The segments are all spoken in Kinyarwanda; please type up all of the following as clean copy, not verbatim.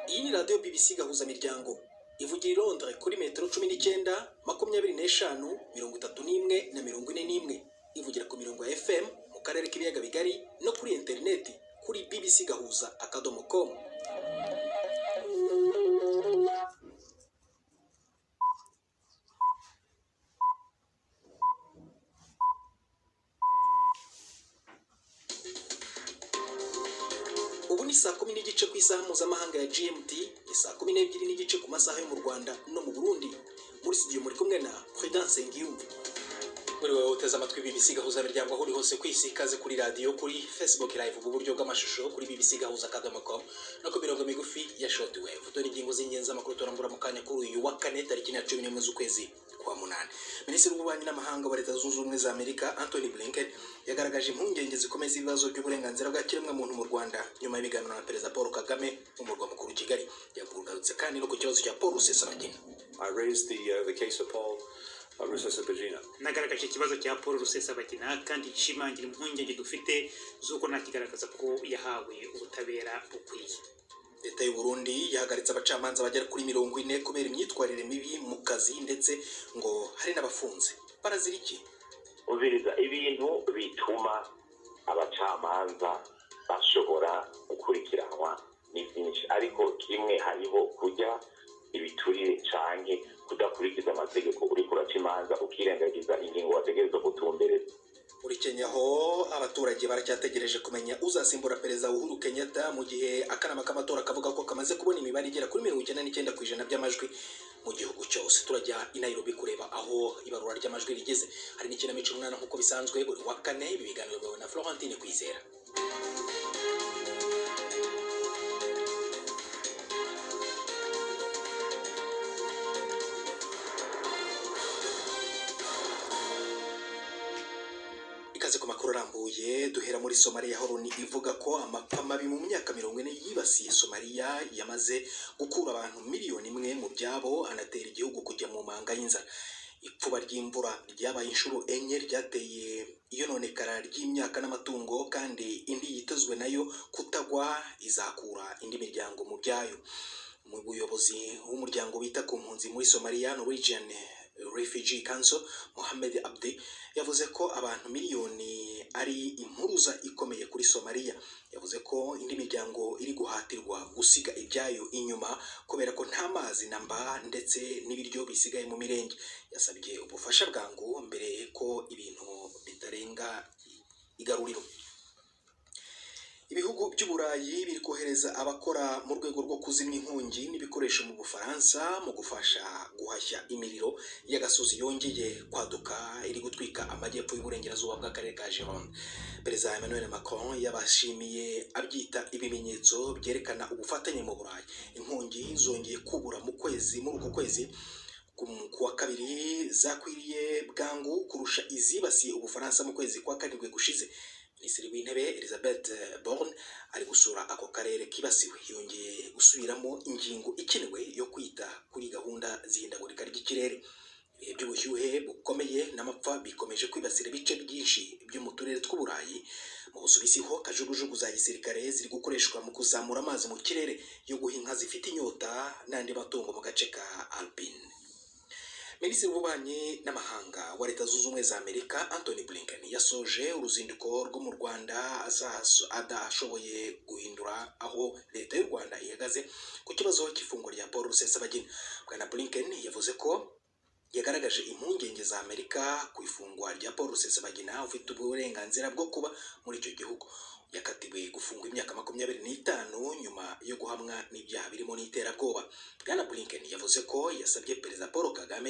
Iyi ni radiyo BBC gahuza miryango ivugira i Londres kuri metero 19, 25, 31 na 41. Ivugira ku mirongo ya FM mu karere k'ibiyaga bigari no kuri interineti kuri bbcgahuza.com. Ubu ni saa 10:30 ku isaha mpuzamahanga ya GMT, ni saa 12:30 ku masaha yo mu Rwanda no mu Burundi. Muri studio muri kumwe na Prudence Ngiyumva. Muri wowe uteze amatwi BBC gahuza miryango aho uri hose kwisi, kaze kuri radio, kuri Facebook live mu buryo bw'amashusho kuri bbcgahuza.com no ku mirongo migufi ya shortwave. Dore ingingo z'ingenzi amakuru turambura mu kanya kuri uyu wa kane tariki ya 11 z'ukwezi kwa munani. Minisitiri w'ububanyi n'amahanga wa Leta Zunze Ubumwe za Amerika Anthony Blinken yagaragaje impungenge zikomeza ibibazo by'uburenganzira bwa kiremwamuntu mu Rwanda nyuma y'ibiganiro na Perezida Paul Kagame mu murwa mukuru Kigali. Yagarutse kandi no ku kibazo cya Paul Rusesabagina. I raised the case of Paul Rusesabagina. Nagaragaje ikibazo cya Paul Rusesabagina kandi nshimangira impungenge dufite z'uko nakigaragaza ko yahawe ubutabera bukwiye. Leta y'u Burundi yahagaritse abacamanza bagera kuri 40 kubera imyitwarire mibi mu kazi, ndetse ngo hari n'abafunze. Barazira iki? Ubiriza ibintu bituma abacamanza bashobora gukurikiranwa ni byinshi, ariko kimwe hariho kujya ibiturire canke kudakurikiza amategeko. Uri kuraca imanza ukirengagiza ingingo wategerezwa gutumbereza. Muri Kenya ho abaturage baracyategereje kumenya uzasimbura Perezida Uhuru Kenyatta, mu gihe akanama k'amatora kavuga ko kamaze kubona imibare igera kuri 99% by'amajwi mu gihugu cyose. Turajya i Nairobi kureba aho ibarura ry'amajwi rigeze. Hari n'ikinamico umwana nk'uko bisanzwe buri wa kane, ibi biganiro byawe na Florentine Kwizera. Ikaze ku makuru arambuye. Duhera muri Somalia, aho Loni ivuga ko amapfa mabi mu myaka 40 yibasiye Somalia yamaze gukura abantu miliyoni 1 mu byabo, anatera igihugu kujya mu manga y'inzara. Ipfuba ry'imvura ryabaye inshuro enye ryateye iyononekara ry'imyaka n'amatungo, kandi indi yitezwe nayo kutagwa izakura indi miryango mu byayo. Mu buyobozi w'umuryango wita ku mpunzi muri Somalia, Norwegian Refugee Council, Mohamed Abdi, yavuze ko abantu miliyoni ari impuruza ikomeye kuri Somalia. Yavuze ko indi miryango iri guhatirwa gusiga ibyayo inyuma kubera ko nta mazi namba ndetse n'ibiryo bisigaye mu mirenge. Yasabye ubufasha bwangu mbere ko ibintu bitarenga igaruriro. Ibihugu by'Uburayi biri kohereza abakora mu rwego rwo kuzimya inkongi n'ibikoresho mu Bufaransa mu gufasha guhashya imiriro y'agasozi yongeye kwaduka iri gutwika amajyepfo y'uburengerazuba bw'akarere ka Gironde. Perezida Emmanuel Macron yabashimiye abyita ibimenyetso byerekana ubufatanye mu Burayi. Inkongi zongeye kubura muri uku kwezi kuwa kabiri zakwiriye bwangu kurusha izibasiye Ubufaransa mu kwezi kwa karindwi gushize. Minisitiri w'Intebe Elisabeth Borne ari gusura ako karere kibasiwe. Yongeye gusubiramo ingingo ikenewe yo kwita kuri gahunda zihindagurika ry'ikirere. Ibihe by'ubushyuhe bukomeye n'amapfa bikomeje kwibasira ibice byinshi byo mu turere tw'Uburayi. Mu Busuwisi ho kajugujugu za gisirikare ziri gukoreshwa mu kuzamura amazi mu kirere yo guha inka zifite inyota n'andi matungo mu gace ka Alpine. Minisitiri w'ububanyi n'amahanga wa Leta Zunze Ubumwe za Amerika Anthony Blinken yasoje uruzinduko rwo mu Rwanda adashoboye guhindura aho Leta y'u Rwanda ihagaze ku kibazo cy'ifungwa rya Paul Rusesabagina. Bwana Blinken yavuze ko yagaragaje impungenge za Amerika ku ifungwa rya Paul Rusesabagina ufite uburenganzira bwo kuba muri icyo gihugu. Yakatiwe gufungwa imyaka 25 nyuma yo guhamwa n'ibyaha birimo n'iterabwoba. Bwana Blinken yavuze ko yasabye Perezida Paul Kagame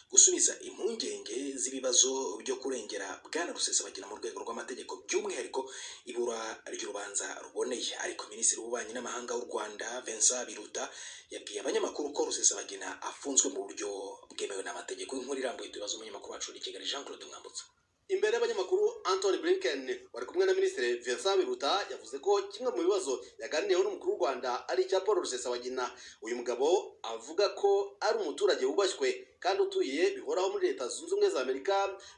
gusubiza impungenge z'ibibazo byo kurengera Bwana Rusesabagina mu rwego rw'amategeko, by'umwihariko ibura ry'urubanza ruboneye. Ariko Minisitiri w'ububanyi n'amahanga w'u Rwanda Vincent Biruta yabwiye abanyamakuru ko Rusesabagina afunzwe mu buryo bwemewe n'amategeko. Inkuru irambuye tubaza umunyamakuru wacu i Kigali Jean Claude Mwambutsa. Imbere y'abanyamakuru, Anthony Blinken wari kumwe na Minisitiri Vincent Biruta yavuze ko kimwe mu bibazo yaganiriyeho n'umukuru w'u Rwanda ari icya Paul Rusesabagina. Uyu mugabo avuga ko ari umuturage wubashywe kandi utuye bihoraho muri Leta Zunze Ubumwe za Amerika,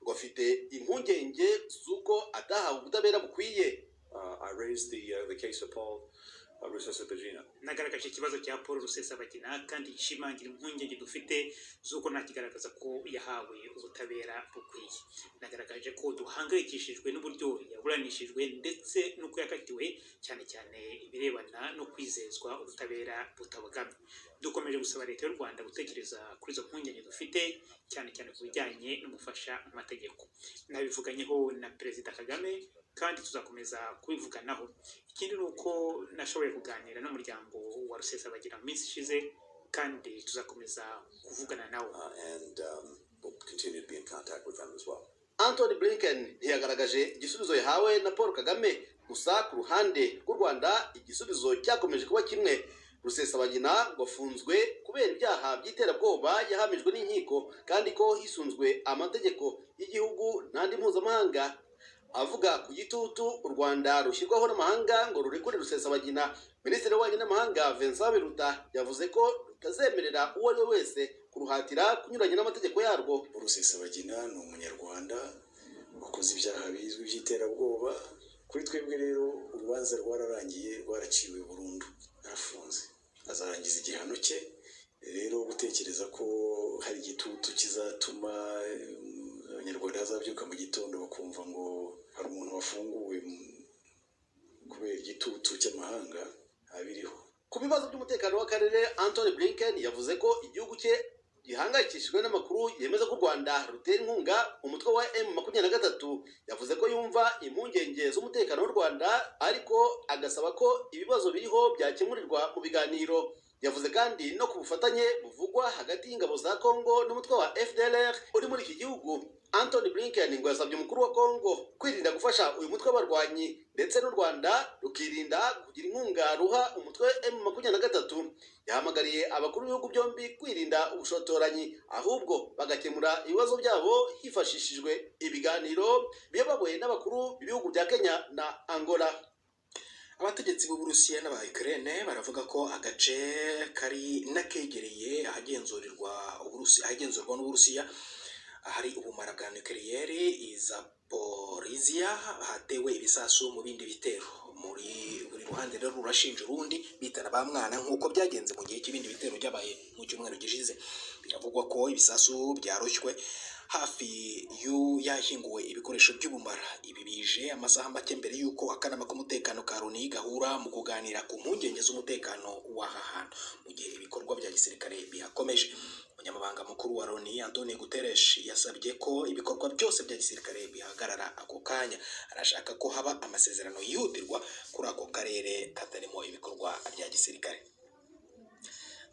ngo afite impungenge z'uko atahawe ubutabera bukwiye. I raised the case of Paul Rusesabagina. nagaragaje ikibazo cya Paul Rusesabagina kandi nshimangira impungenge dufite z'uko ntakigaragaza ko yahawe ubutabera bukwiye. Nagaragaje ko duhangayikishijwe n'uburyo yaburanishijwe ndetse n'uko yakatiwe, cyane cyane ibirebana no kwizezwa ubutabera butabogamye. Dukomeje gusaba leta y'u Rwanda gutekereza kuri izo mpungenge dufite, cyane cyane ku bijyanye n'umufasha mu mategeko. Nabivuganyeho na Perezida Kagame kandi tuzakomeza kubivuganaho. Ikindi ni uko nashoboye kuganira n'umuryango wa Rusesabagina mu minsi ishize kandi tuzakomeza kuvugana nawo. We'll continue to be in contact with them as well. Anthony Blinken ntiyagaragaje igisubizo yahawe na Paul Kagame, gusa ku ruhande rw'u Rwanda igisubizo cyakomeje kuba kimwe. Rusesabagina wafunzwe kubera ibyaha by'iterabwoba yahamijwe n'inkiko kandi ko hisunzwe amategeko y'igihugu n'andi mpuzamahanga. Avuga ku gitutu u Rwanda rushyirwaho n'amahanga ngo rurekure Rusesabagina, Minisitiri w'Ububanyi n'Amahanga Vincent Biruta yavuze ko rutazemerera uwo ari we wese kuruhatira kunyuranya n'amategeko yarwo. Rusesabagina ni umunyarwanda wakoze ibyaha bizwi by'iterabwoba. Kuri twebwe rero urubanza rwararangiye, rwaraciwe burundu, arafunze, azarangiza igihano cye. Rero gutekereza ko hari igitutu kizatuma abanyarwanda bazabyuka mu gitondo bakumva ngo hari umuntu wafunguwe kubera igitutu cy'amahanga abiriho. Ku bibazo by'umutekano w'akarere, Anthony Blinken yavuze ko igihugu cye gihangayikishijwe n'amakuru yemeza ko u Rwanda rutera inkunga umutwe wa M23. Yavuze ko yumva impungenge z'umutekano w'u Rwanda ariko agasaba ko ibibazo biriho byakemurirwa mu biganiro. Yavuze kandi no ku bufatanye buvugwa hagati y'ingabo za Congo n'umutwe wa FDLR uri muri iki gihugu. Anthony Blinken ngo yasabye umukuru wa Congo kwirinda gufasha uyu mutwe w'abarwanyi ndetse n'u Rwanda rukirinda kugira inkunga ruha umutwe M23. Yahamagariye abakuru b'ibihugu byombi kwirinda ubushotoranyi, ahubwo bagakemura ibibazo byabo hifashishijwe ibiganiro biyobowe n'abakuru b'ibihugu bya Kenya na Angola. Abategetsi b'Uburusiya n'aba Ukraine baravuga ko agace kari nakegereye ahagenzurwa n'Uburusiya hari ubumara bwa nucleaire Zaporizhia hatewe ibisasu mu bindi bitero. Muri buri ruhande rero rurashinja urundi bitana ba mwana nk'uko byagenze mu gihe cy'ibindi bitero byabaye mu cyumweru gishize. Biravugwa ko ibisasu byaroshywe hafi y'ahinguwe ibikoresho by'ubumara. Ibi bije amasaha make mbere y'uko akanama k'umutekano ka Loni gahura mu kuganira ku mpungenge z'umutekano w'aha hantu mu gihe ibikorwa bya gisirikare bihakomeje. Umunyamabanga mukuru wa Loni Antonio Guterres yasabye ko ibikorwa byose bya gisirikare bihagarara ako kanya. Arashaka ko haba amasezerano yihutirwa kuri ako karere katarimo ibikorwa bya gisirikare.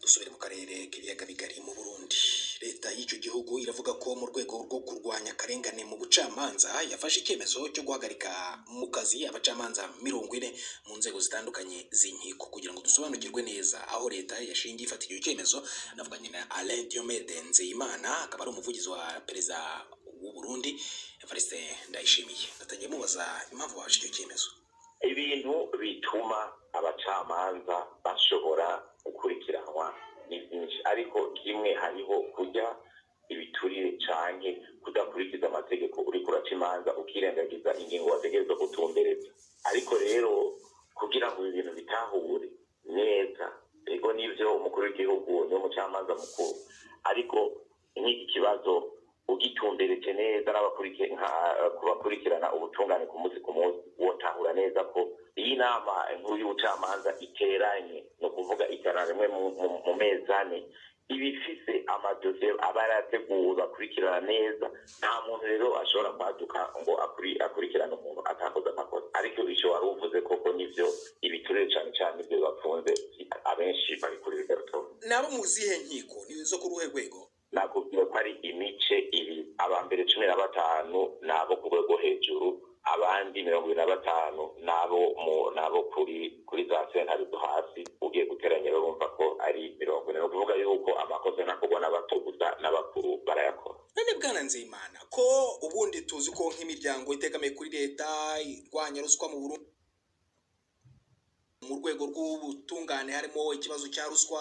Dusubire mu karere k'ibiyaga bigari mu Burundi. Leta y'icyo gihugu iravuga ko mu rwego rwo kurwanya akarengane mu bucamanza yafashe icyemezo cyo guhagarika mu kazi abacamanza 40 mu nzego zitandukanye z'inkiko. Kugira ngo dusobanukirwe neza aho leta yashingiye ifata icyo cyemezo, navuganye na Alain Diomede Nzeyimana, akaba ari umuvugizi wa perezida w'u Burundi Evariste Ndayishimiye. Natangiye mubaza impamvu bafashe icyo cyemezo. Ibintu bituma abacamanza bashobora gukurikiranwa ni byinshi, ariko kimwe hariho kujya ibiturire canke kudakurikiza amategeko. Uri kuraca imanza ukirengagiza ingingo wategerezwa gutumbereza. Ariko rero kugira ngo ibintu bitahure neza, ego nivyo umukuru w'igihugu ni umucamanza mukuru, ariko nk'iki kibazo ugitumbereje neza kubakurikirana ubutungane ku munsi ku munsi, wotahura neza ko iyi nama nkuru y'ubucamanza iteranye, no kuvuga iterana rimwe mu mezi ane, ibifise amadosiye aba yarateguwe bakurikirana neza. Nta muntu rero ashobora kwaduka ngo akurikirane umuntu atakoze amakosa. Ariko icyo wari uvuze koko nivyo, ibiturire cyane cyane ibyo bafunze abenshi bari kuri Liberto. Nabo mu zihe nkiko ni zo ku ruhe rwego? Nakubwiye ko ari imice ibiri, abambere 15 nabo ku rwego hejuru, abandi 25 nabo kuri za sentare zo hasi. Ugiye guteranya rero urumva ko ari 40. No kuvuga yuko amakosa ntakogwa n'abato gusa n'abakuru barayakora. None Bwana Nzeyimana, ko ubundi tuzi ko nk'imiryango itegamiye kuri leta irwanya ruswa mu Burundi, mu rwego rw'ubutungane harimo ikibazo cya ruswa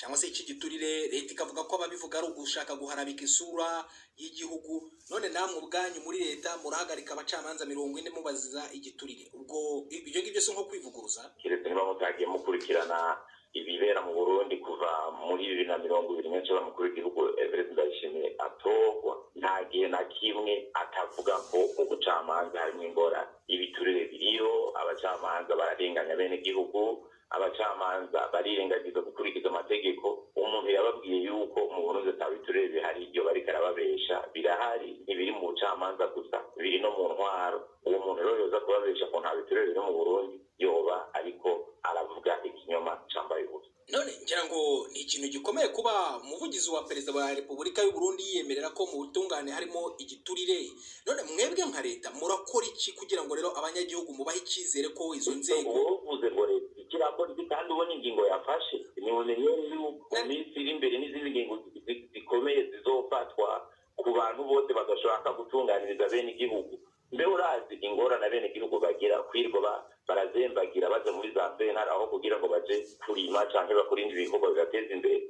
cyangwa se iki giturire leta ikavuga ko ababivuga ari ugushaka guharabika isura y'igihugu, none namwe ubwanyu muri leta murahagarika abacamanza 40 mubaziza igiturire, ubwo ibyo ngibyo si nko kwivuguruza? keretse niba mutagiye mukurikirana ibibera mu Burundi kuva muri 2020 nyinshi bamukuru w'igihugu Everest Ndayishimiye atorwa, nta gihe na kimwe atavuga ko ubucamanza harimo ingorane. Ibiturire biriyo, abacamanza bararenganya bene gihugu, abacamanza barirengagiza gukurikiza amategeko. Umuntu yababwiye yuko mu Burundi atabiturire bihari, ibyo bariko arababesha. Birahari, ntibiri mu bucamanza gusa, biri no mu ntwaro. Uwo muntu rero yoza kubabesha ko nta biturire biri mu Burundi, yoba ariko aravuga ikinyoma cambaye ubusa. None ngira ngo ni ikintu gikomeye kuba umuvugizi wa perezida wa Repubulika y'u Burundi yiyemerera ko mu butungane harimo igiturire. None mwebwe nka leta murakora iki kugira ngo rero abanyagihugu mubahe icyizere ko izo nzego uvuze ngo leta ikirakora iki kandi ubona ingingo yafashe? Nibumenye yuko minsi iri imbere n'izindi ngingo zikomeye zizofatwa ku bantu bose badashaka gutunganiriza bene igihugu. Mbe urazi ingorane bene igihugu bagira kwirwa barazembagira baje muri za sentare aho kugira ngo baje kurima canke bakurinde ibikorwa bigateza imbere?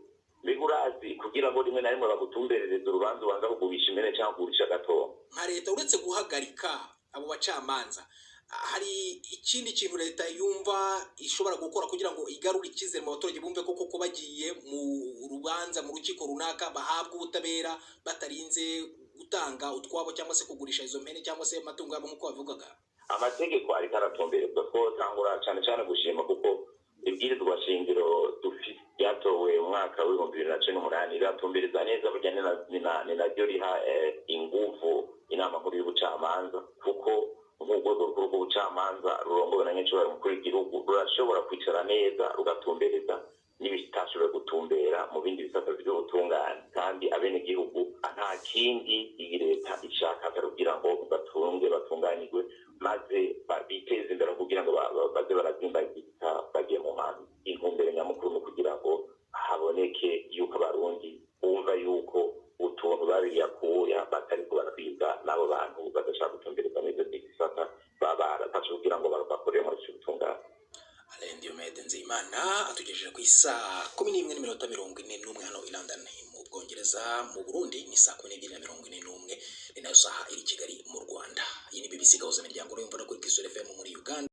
Mbega urazi kugira ngo rimwe na rimwe bagutumberereze urubanza ubanza kugurisha impene cyangwa kugurisha agatongo? nka leta uretse guhagarika abo bacamanza, hari ikindi kintu leta yumva ishobora gukora kugira ngo igarure icyizere mu baturage, bumve ko koko bagiye mu rubanza mu rukiko runaka bahabwa ubutabera batarinze gutanga utwabo cyangwa se kugurisha izo mpene cyangwa se amatungo yabo nk'uko bavugaga? Amategeko ariko aratumberezwa, ko tangura cyane cyane gushima kuko ibwirizwa shingiro dufite ryatowe mu mwaka wa 2018 riratumbereza neza bujyanye ni naryo riha ingufu inama nkuru y'ubucamanza, kuko urwego rukuru rw'ubucamanza rurongowe na nyacubahiro mukuru w'igihugu rurashobora kwicara neza rugatumbereza n'ibitashobora gutumbera mu bindi bisata by'ubutungane. Kandi abenegihugu nta kindi iyi leta ishaka kugira ngo batunganirwe maze biteze imbere kugira ngo baze barazimbagiza bagiye mu manza. Intumbero nyamukuru kugira ngo haboneke yuko abarundi bumva yuko utuntu babiriyakuya batari kubatwiza n'abo bantu badashaka gutumbereza neza n'ibisata baratashye kugira ngo bakorere muri icyo butungane. Alain Diomede Nzeyimana atugejeje ku isaha 11:41 hano i London mu Bwongereza. Mu Burundi ni saa 12:41, ni nayo saha iri Kigali mu Rwanda. Iyi ni BBC gahuza imiryango y'umva no kuri Kiss FM muri Uganda.